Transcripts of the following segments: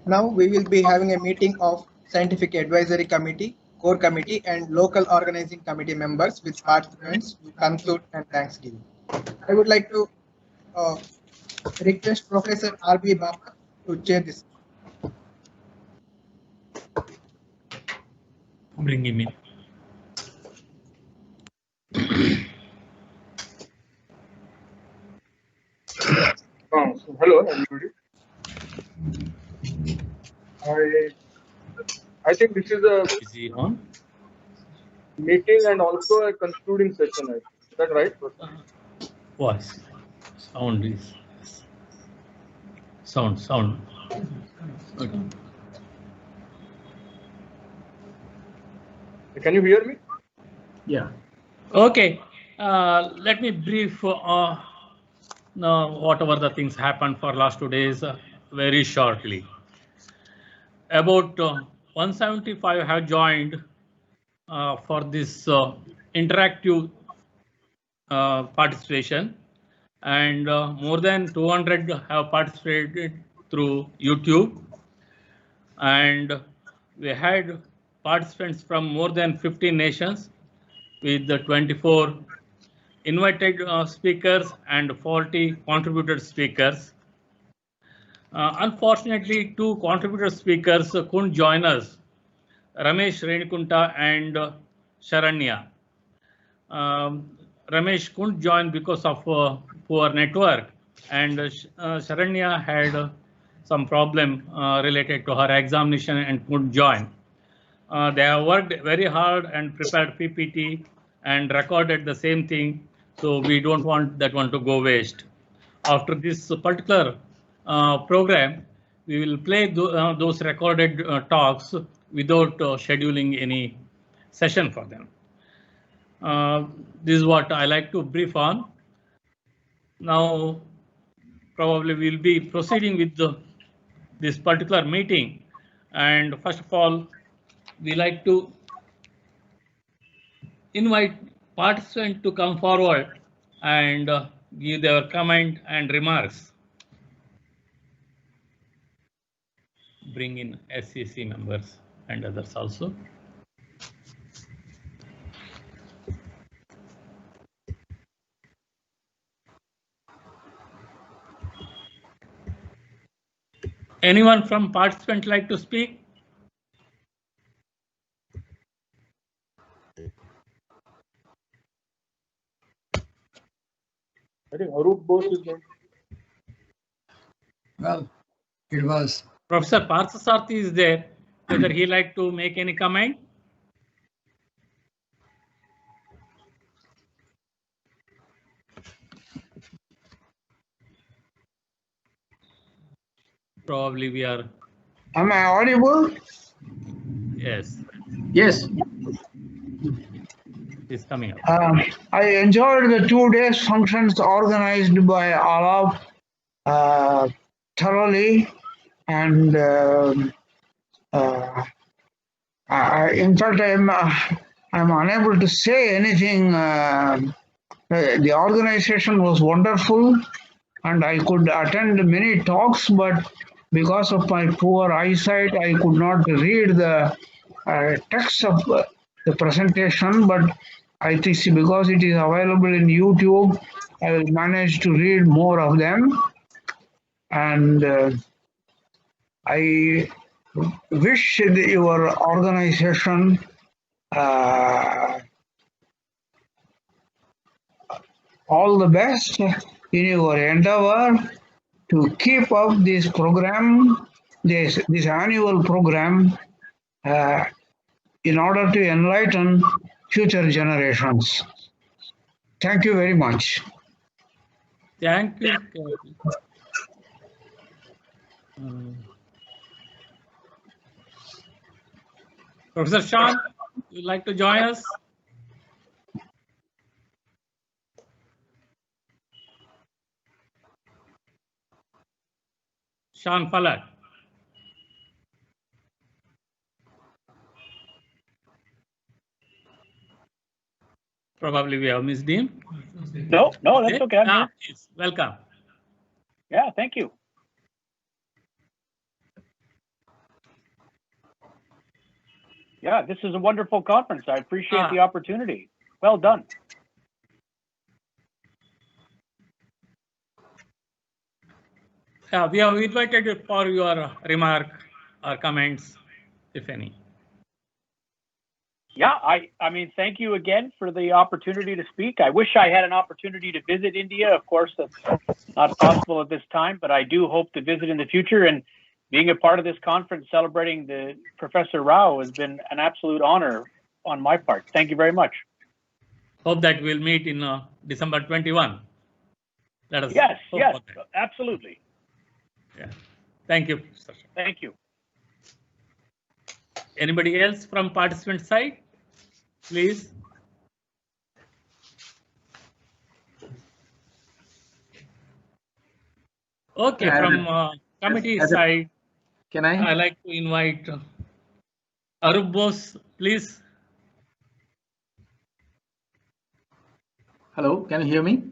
Now we will be having a meeting of Scientific Advisory Committee, Core Committee and Local Organizing Committee members with participants to conclude and Thanksgiving. I would like to request Professor R.B. Bapat to chair this. Bring him in. Hello, everybody. I think this is a Is he on? meeting and also a concluding session. Is that right? Voice. Sound is. Sound. Okay. Can you hear me? Yeah. Okay. Let me brief whatever the things happened for last 2 days very shortly. About 175 have joined for this interactive participation, and more than 200 have participated through YouTube, and we had participants from more than 50 nations with the 24 invited speakers and 40 contributed speakers. Unfortunately, 2 contributed speakers couldn't join us, Ramesh Renikunta and Sharanya. Ramesh couldn't join because of poor network, and Sharanya had some problem related to her examination and couldn't join. They have worked very hard and prepared PPT and recorded the same thing, so we don't want that one to go waste. After this particular program, we will play those recorded talks without scheduling any session for them. This is what I like to brief on. Now, probably we'll be proceeding with this particular meeting, and first of all, we like to invite participants to come forward and give their comment and remarks. Bring in SCC members and others also. Anyone from participant like to speak? I think Arup Bose is going. Well, it was. Professor Parthasarthi is there. Whether he like to make any comment? Probably we are. Am I audible? Yes. Yes. It's coming up. I enjoyed the 2 days functions organized by Alap thoroughly, and in fact I'm unable to say anything. The organization was wonderful, and I could attend many talks, but because of my poor eyesight, I could not read the text of the presentation, but I think because it is available in YouTube, I will manage to read more of them. And I wish your organization all the best in your endeavor to keep up this program, this annual program, in order to enlighten future generations. Thank you very much. Thank you. Professor Sean, would you like to join us? Sean Falak. Probably we have missed him. No, that's okay. I'm here. Yes, welcome. Yeah, thank you. Yeah, this is a wonderful conference. I appreciate the opportunity. Well done. Yeah, we have invited you for your remark or comments, if any. Yeah, I mean, thank you again for the opportunity to speak. I wish I had an opportunity to visit India. Of course, that's not possible at this time, but I do hope to visit in the future. And being a part of this conference celebrating the Professor Rao has been an absolute honor on my part. Thank you very much. Hope that we'll meet in December 21. Let us Yes, hope yes, for that. absolutely. Yeah. Thank you, sir. Thank you. Anybody else from participant side? Please. Okay, from committee side, can I? I'd like to invite Arup Bose, please. Hello, can you hear me?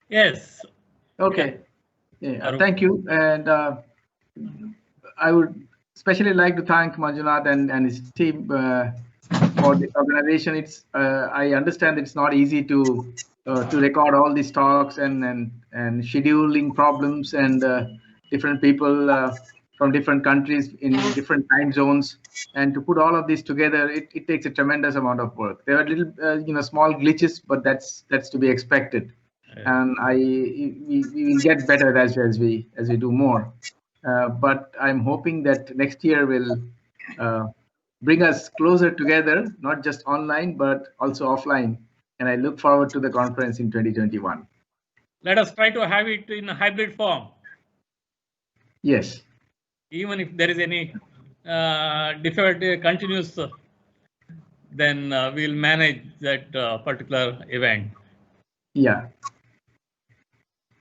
Yes. Okay. Yeah, Arup. thank you. And I would especially like to thank Manjunath and his team for the organization. It's I understand it's not easy to record all these talks and scheduling problems and different people from different countries in different time zones, and to put all of this together, it takes a tremendous amount of work. There are little small glitches, but that's to be expected. And we will get better as we do more. But I'm hoping that next year will bring us closer together, not just online, but also offline. And I look forward to the conference in 2021. Let us try to have it in a hybrid form. Yes. Even if there is any difficulty continues, then we'll manage that particular event. Yeah.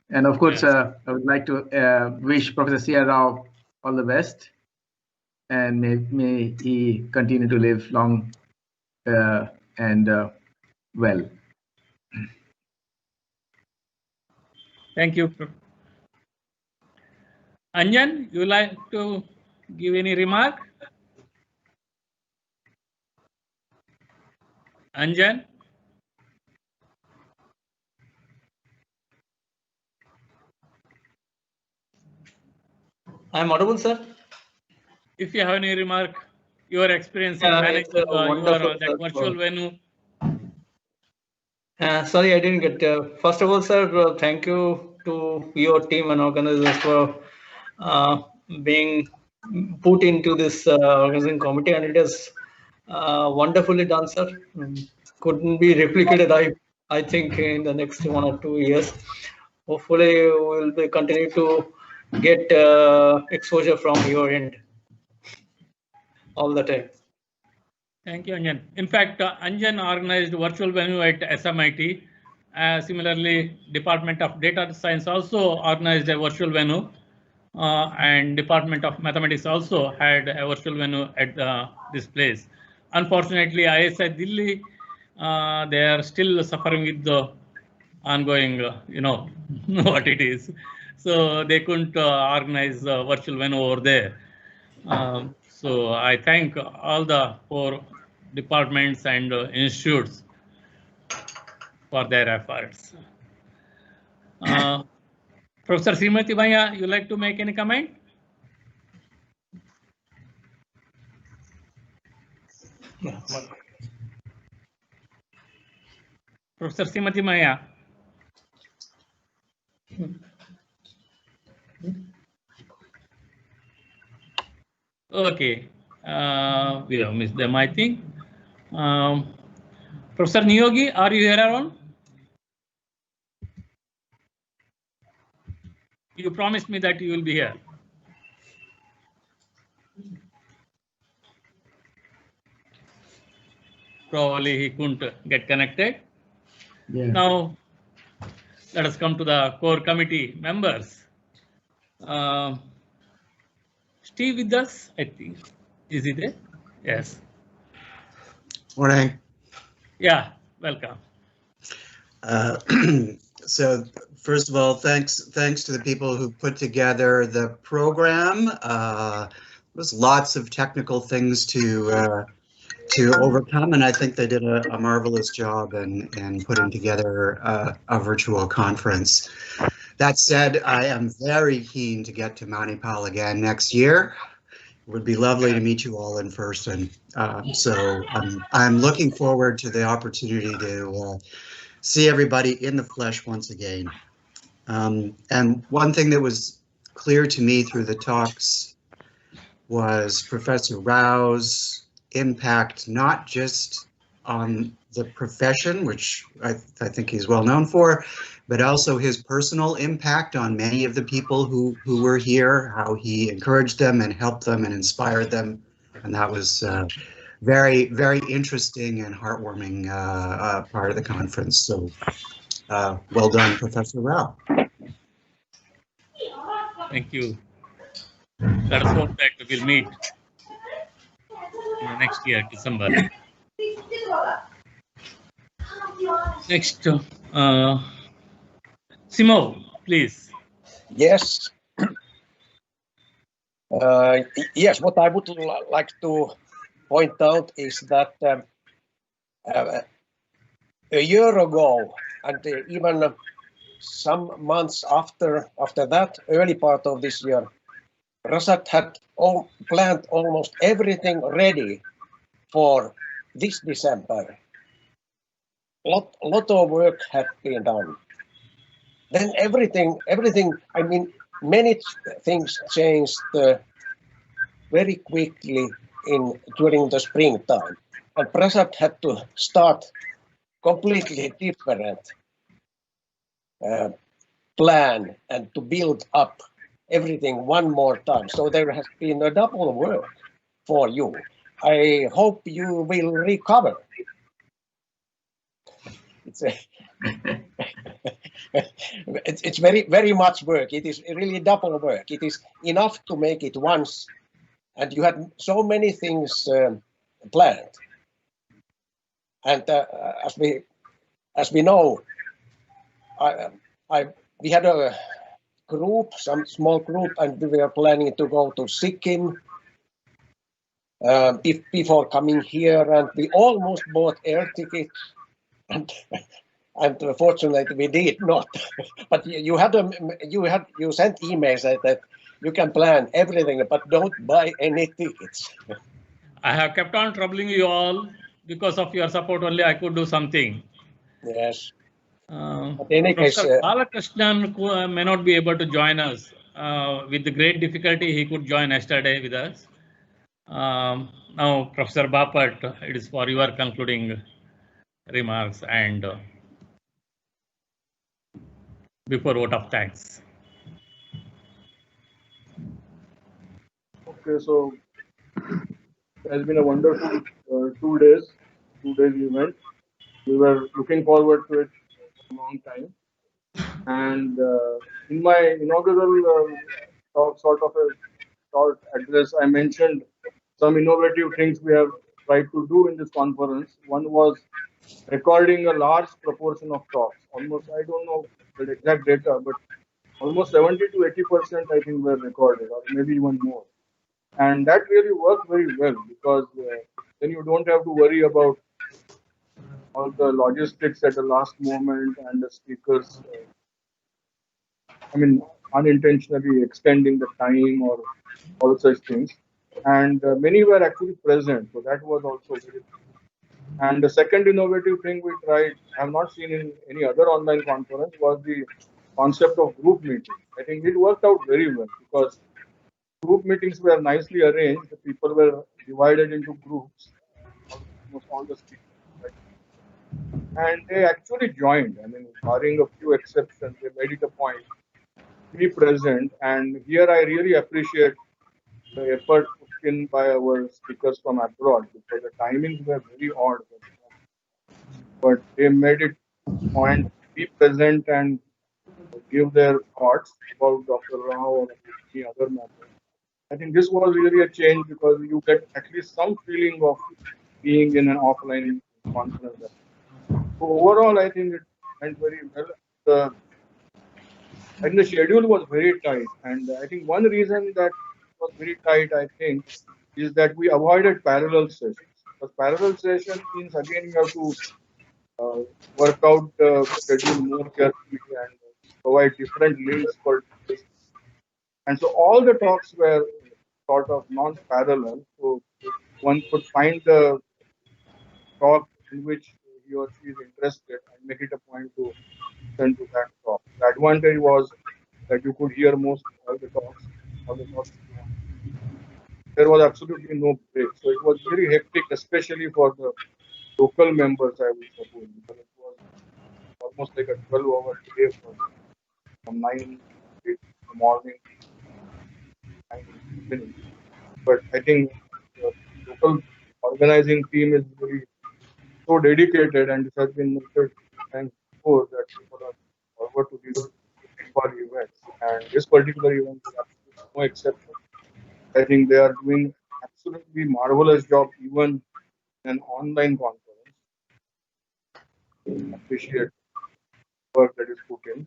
And of course, I would like to wish Professor C.R. Rao all the best, and may he continue to live long and well. Thank you. Anjan, you like to give any remark? Anjan? I'm audible, sir. If you have any remark, your experience in managing that virtual venue. Sorry, I didn't get. First of all, sir, thank you to your team and organizers for being put into this organizing committee, and it is wonderfully done, sir. Couldn't be replicated, I think, in the next 1 or 2 years. Hopefully, we'll be continue to get exposure from your end all the time. Thank you, Anjan. In fact, Anjan organized virtual venue at SMIT. Similarly, Department of Data Science also organized a virtual venue, and Department of Mathematics also had a virtual venue at this place. Unfortunately, ISI Delhi, they are still suffering with the ongoing, what it is. So they couldn't organize a virtual venue over there. So I thank all the 4 departments and institutes for their efforts. Professor Srimati Bhaiya, you like to make any comment? Yeah. Professor Srimati Bhaiya. Okay, we have missed them, I think. Professor Niyogi, are you here around? You promised me that you will be here. Probably he couldn't get connected. Yeah. Now, let us come to the core committee members. Steve with us, I think. Is he there? Yes. Morning. Yeah, welcome. So First of all, thanks to the people who put together the program. There was lots of technical things to overcome, and I think they did a marvelous job in putting together a virtual conference. That said, I am very keen to get to Manipal again next year. It would be lovely to meet you all in person. So I'm looking forward to the opportunity to see everybody in the flesh once again. And one thing that was clear to me through the talks was Professor Rao's impact, not just on the profession, which I think he's well known for, but also his personal impact on many of the people who were here, how he encouraged them and helped them and inspired them. And that was very, very interesting and heartwarming part of the conference. So well done, Professor Rao. Thank you. Let us hope that we'll meet in the next year, December. Next, Simo, please. Yes. Yes, what I would like to point out is that a year ago, and even some months after that, early part of this year, Prasad had planned almost everything ready for this December. Lot of work had been done. Then everything, I mean, many things changed very quickly during the springtime. And Prasad had to start completely different plan and to build up everything one more time. So there has been a double work for you. I hope you will recover. It's very, very much work. It is really double work. It is enough to make it once, and you had so many things planned. And as we know, we had a group, some small group, and we were planning to go to Sikkim before coming here, and we almost bought air tickets, and fortunately we did not. But you sent emails that you can plan everything, but don't buy any tickets. I have kept on troubling you all. Because of your support only, I could do something. Yes. But in any case, Professor Balakrishnan may not be able to join us. With the great difficulty, he could join yesterday with us. Now, Professor Bapat, it is for your concluding remarks and before vote of thanks. Okay, so it has been a wonderful 2 days event. We were looking forward to it for a long time. And in my inaugural sort of a short address, I mentioned some innovative things we have tried to do in this conference. One was recording a large proportion of talks. Almost, I don't know the exact data, but almost 70 to 80% I think were recorded, or maybe even more. And that really worked very well, because then you don't have to worry about all the logistics at the last moment and the speakers, unintentionally extending the time or all such things. And many were actually present, so that was also very good. And the second innovative thing we tried, I have not seen in any other online conference, was the concept of group meeting. I think it worked out very well, because group meetings were nicely arranged. The people were divided into groups, almost all the speakers. And they actually joined. Barring a few exceptions, they made it a point to be present. And here I really appreciate the effort put in by our speakers from abroad, because the timings were very odd. But they made it a point to be present and give their thoughts about Dr. Rao or any other matter. I think this was really a change, because you get at least some feeling of being in an offline conference. So overall, I think it went very well. The And the schedule was very tight. And I think one reason that it was very tight, I think, is that we avoided parallel sessions. Because parallel session means again you have to work out the schedule more carefully and provide different links for. And so all the talks were sort of non-parallel. So one could find the talk in which he or she is interested and make it a point to listen to that talk. The advantage was that you could hear most all the talks. There was absolutely no break. So it was very hectic, especially for the local members, I would suppose, because it was almost like a 12-hour day from 9 in the morning to 9 in the evening. But I think the local organizing team is really so dedicated, and it has been noted times before that people are forward to these events. And this particular event is absolutely no exception. I think they are doing absolutely marvelous job even in an online conference. Appreciate the work that is put in.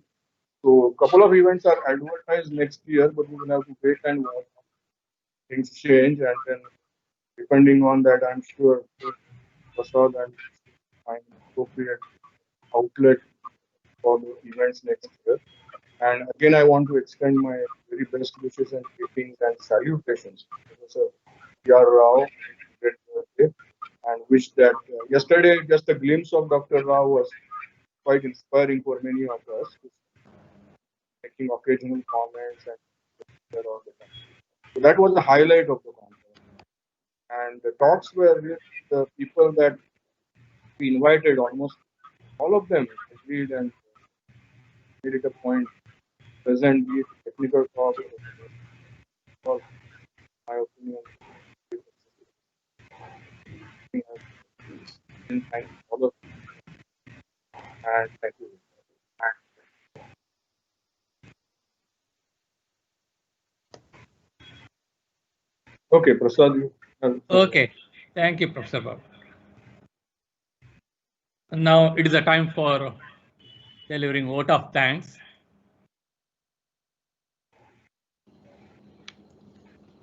So a couple of events are advertised next year, but we will have to wait and watch. Things change, and then depending on that, I'm sure Prasad and find appropriate outlet for the events next year. And again, I want to extend my very best wishes and greetings and salutations to Professor P.R. Rao, and wish that yesterday just a glimpse of Dr. Rao was quite inspiring for many of us, making occasional comments and all the time. So that was the highlight of the conference. And the talks were with the people that we invited, almost all of them agreed and made it a point present, be it technical talk or my opinion. And thank all of you. And thank you. Okay, Prasad. Okay, thank you, Professor Babu. Now it is a time for delivering vote of thanks.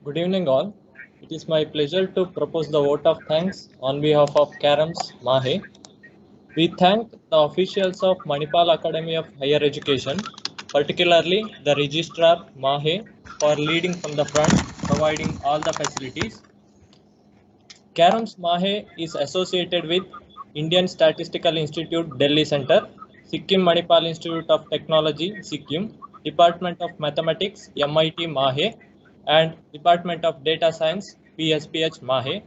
Good evening, all. It is my pleasure to propose the vote of thanks on behalf of CARAMS MAHE. We thank the officials of Manipal Academy of Higher Education, particularly the Registrar MAHE, for leading from the front, providing all the facilities. CARAMS MAHE is associated with Indian Statistical Institute, Delhi Center, Sikkim Manipal Institute of Technology, Sikkim, Department of Mathematics, MIT MAHE, and Department of Data Science, PSPH MAHE.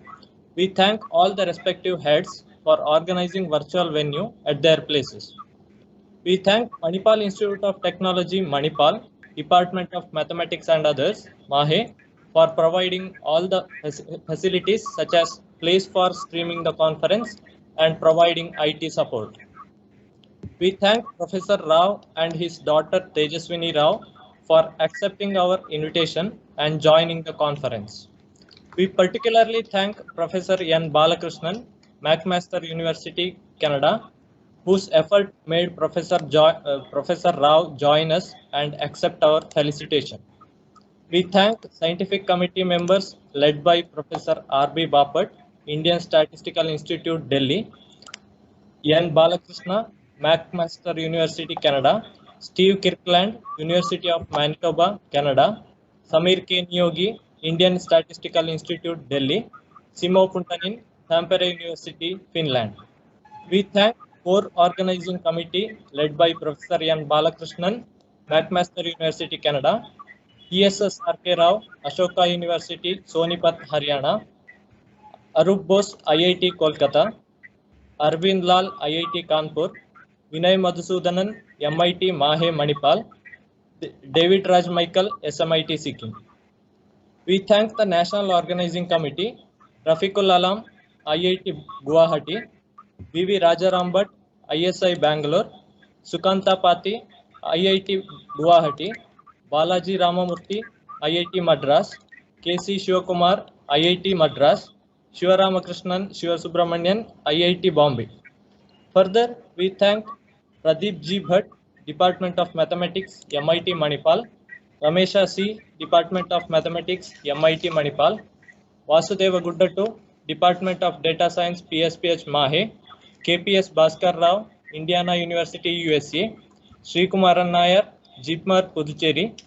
We thank all the respective heads for organizing virtual venue at their places. We thank Manipal Institute of Technology, Manipal, Department of Mathematics and others, MAHE, for providing all the facilities such as place for streaming the conference and providing IT support. We thank Professor Rao and his daughter Tejaswini Rao for accepting our invitation and joining the conference. We particularly thank Professor N. Balakrishnan, McMaster University, Canada, whose effort made Professor Rao join us and accept our felicitation. We thank scientific committee members led by Professor R.B. Bapat, Indian Statistical Institute, Delhi, N. Balakrishna, McMaster University, Canada, Steve Kirkland, University of Manitoba, Canada, Samir K. Niyogi, Indian Statistical Institute, Delhi, Simo Puntanin, Tampere University, Finland. We thank core organizing committee led by Professor N. Balakrishnan, McMaster University, Canada, ESS R.K. Rao, Ashoka University, Sonipat, Haryana, Arup Bose, IIT, Kolkata, Arvind Lal, IIT, Kanpur, Vinay Madhusudanan, MIT, MAHE, Manipal, David Raj Michael, SMIT, Sikkim. We thank the National Organizing Committee, Rafiqul Alam, IIT, Guwahati, V.V. Rajaram Bhatt, ISI, Bangalore, Sukanta Pati, IIT, Guwahati, Balaji Ramamurthy, IIT, Madras, K.C. Shivakumar, IIT, Madras, Shivaramakrishnan Shivasubramanian, IIT, Bombay. Further, we thank Pradeep G. Bhatt, Department of Mathematics, MIT Manipal. Ramesha C, Department of Mathematics, MIT Manipal. Vasudeva Guddatu, Department of Data Science, PSPH Mahe. KPS Bhaskar Rao, Indiana University, USA. Srikumaran Nair, Jeepmar, Puducherry.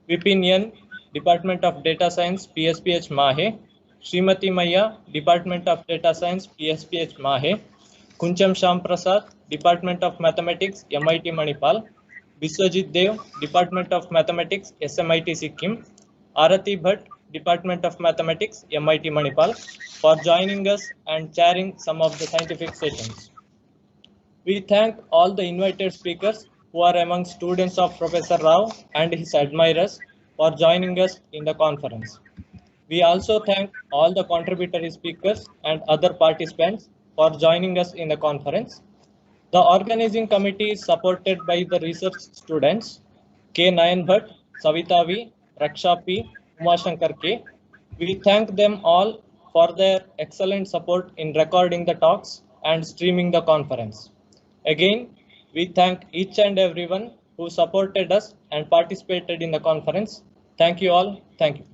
Vipin N, Department of Data Science, PSPH Mahe. Srimati Maya, Department of Data Science, PSPH Mahe. Kuncham Sham Prasad, Department of Mathematics, MIT Manipal. Biswajit Dev, Department of Mathematics, SMIT Sikkim. Arati Bhatt, Department of Mathematics, MIT Manipal, for joining us and chairing some of the scientific sessions. We thank all the invited speakers who are among students of Professor Rao and his admirers for joining us in the conference. We also thank all the contributory speakers and other participants for joining us in the conference. The organizing committee is supported by the research students K. Nayan Bhatt, Savita V, Raksha P, Umashankar K. We thank them all for their excellent support in recording the talks and streaming the conference. Again, we thank each and everyone who supported us and participated in the conference. Thank you all. Thank you.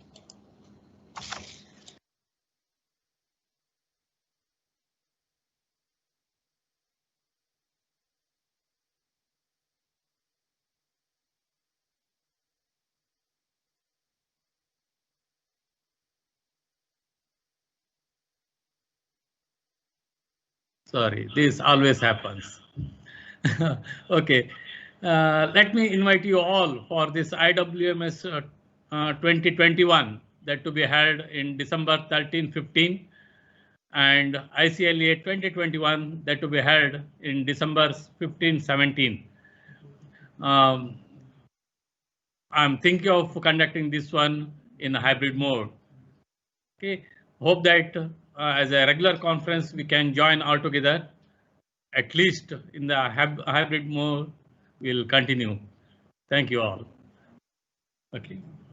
Sorry, this always happens. Okay, let me invite you all for this IWMS 2021 that to be held in December 13-15 and ICLA 2021 that to be held in December 15-17. I'm thinking of conducting this one in a hybrid mode. Okay, hope that as a regular conference we can join all together. At least in the hybrid mode, we'll continue. Thank you all. Okay.